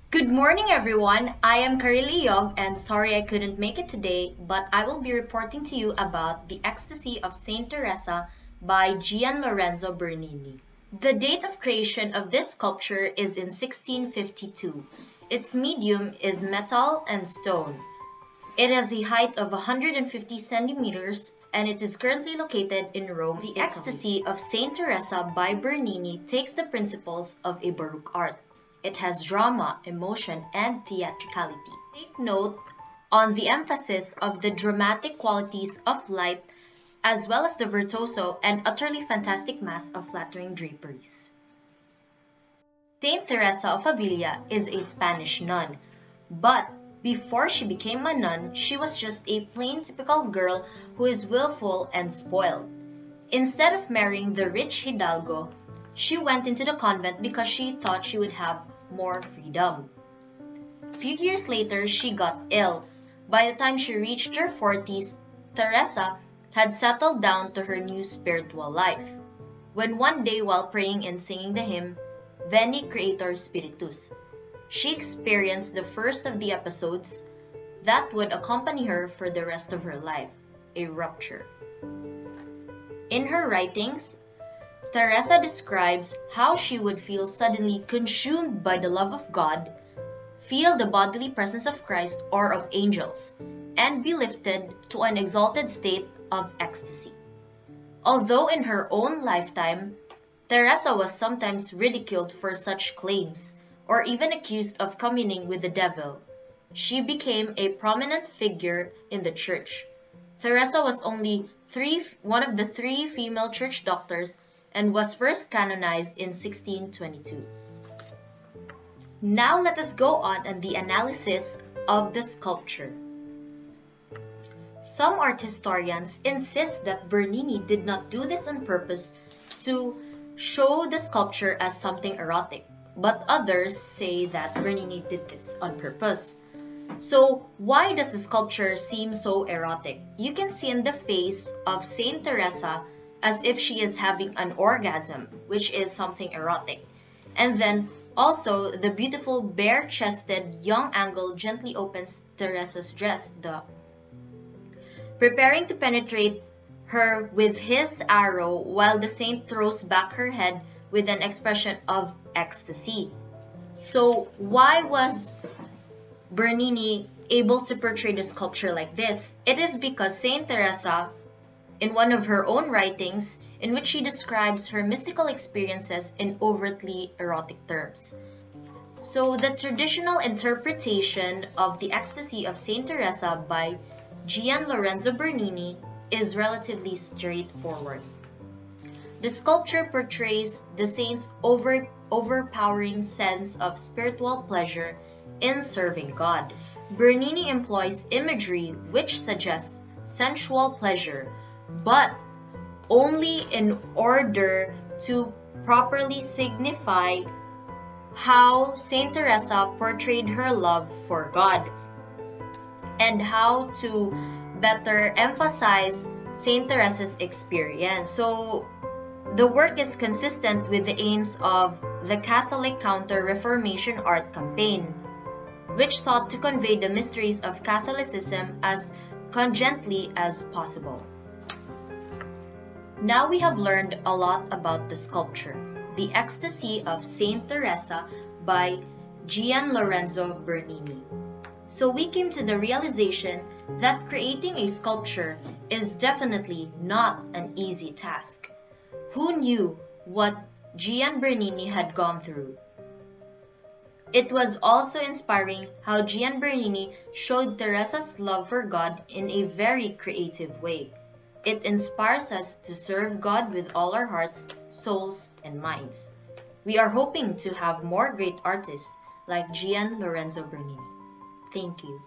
Good morning, everyone. I am Karili Yog, and sorry I couldn't make it today, but I will be reporting to you about The Ecstasy of Saint Teresa by Gian Lorenzo Bernini. The date of creation of this sculpture is in 1652. Its medium is metal and stone. It has a height of 150 centimeters and it is currently located in Rome. The Ecstasy of Saint Teresa by Bernini takes the principles of a Baroque art. It has drama, emotion, and theatricality. Take note on the emphasis of the dramatic qualities of light as well as the virtuoso and utterly fantastic mass of flattering draperies. Saint Teresa of Avila is a Spanish nun, but before she became a nun, she was just a plain typical girl who is willful and spoiled. Instead of marrying the rich hidalgo, she went into the convent because she thought she would have more freedom. A few years later, she got ill. By the time she reached her 40s, Teresa had settled down to her new spiritual life. When one day while praying and singing the hymn, Veni Creator Spiritus, she experienced the first of the episodes that would accompany her for the rest of her life, a rupture. In her writings, Teresa describes how she would feel suddenly consumed by the love of God, feel the bodily presence of Christ or of angels, and be lifted to an exalted state of ecstasy. Although in her own lifetime, Teresa was sometimes ridiculed for such claims, or even accused of communing with the devil, she became a prominent figure in the church. Teresa was only one of the three female church doctors and was first canonized in 1622. Now let us go on the analysis of the sculpture. Some art historians insist that Bernini did not do this on purpose to show the sculpture as something erotic, but others say that Bernini did this on purpose. So why does the sculpture seem so erotic? You can see in the face of Saint Teresa as if she is having an orgasm, which is something erotic. And then also the beautiful bare-chested young angle gently opens Teresa's dress, preparing to penetrate her with his arrow while the saint throws back her head with an expression of ecstasy. So why was Bernini able to portray the sculpture like this? It is because Saint Teresa, in one of her own writings, in which she describes her mystical experiences in overtly erotic terms. So the traditional interpretation of the Ecstasy of Saint Teresa by Gian Lorenzo Bernini is relatively straightforward. The sculpture portrays the saint's overpowering sense of spiritual pleasure in serving God. Bernini employs imagery which suggests sensual pleasure, but only in order to properly signify how Saint Teresa portrayed her love for God and how to better emphasize Saint Teresa's experience. So the work is consistent with the aims of the Catholic Counter-Reformation art campaign, which sought to convey the mysteries of Catholicism as cogently as possible. Now we have learned a lot about the sculpture, The Ecstasy of Saint Teresa by Gian Lorenzo Bernini. So we came to the realization that creating a sculpture is definitely not an easy task. Who knew what Gian Bernini had gone through? It was also inspiring how Gian Bernini showed Teresa's love for God in a very creative way. It inspires us to serve God with all our hearts, souls, and minds. We are hoping to have more great artists like Gian Lorenzo Bernini. Thank you.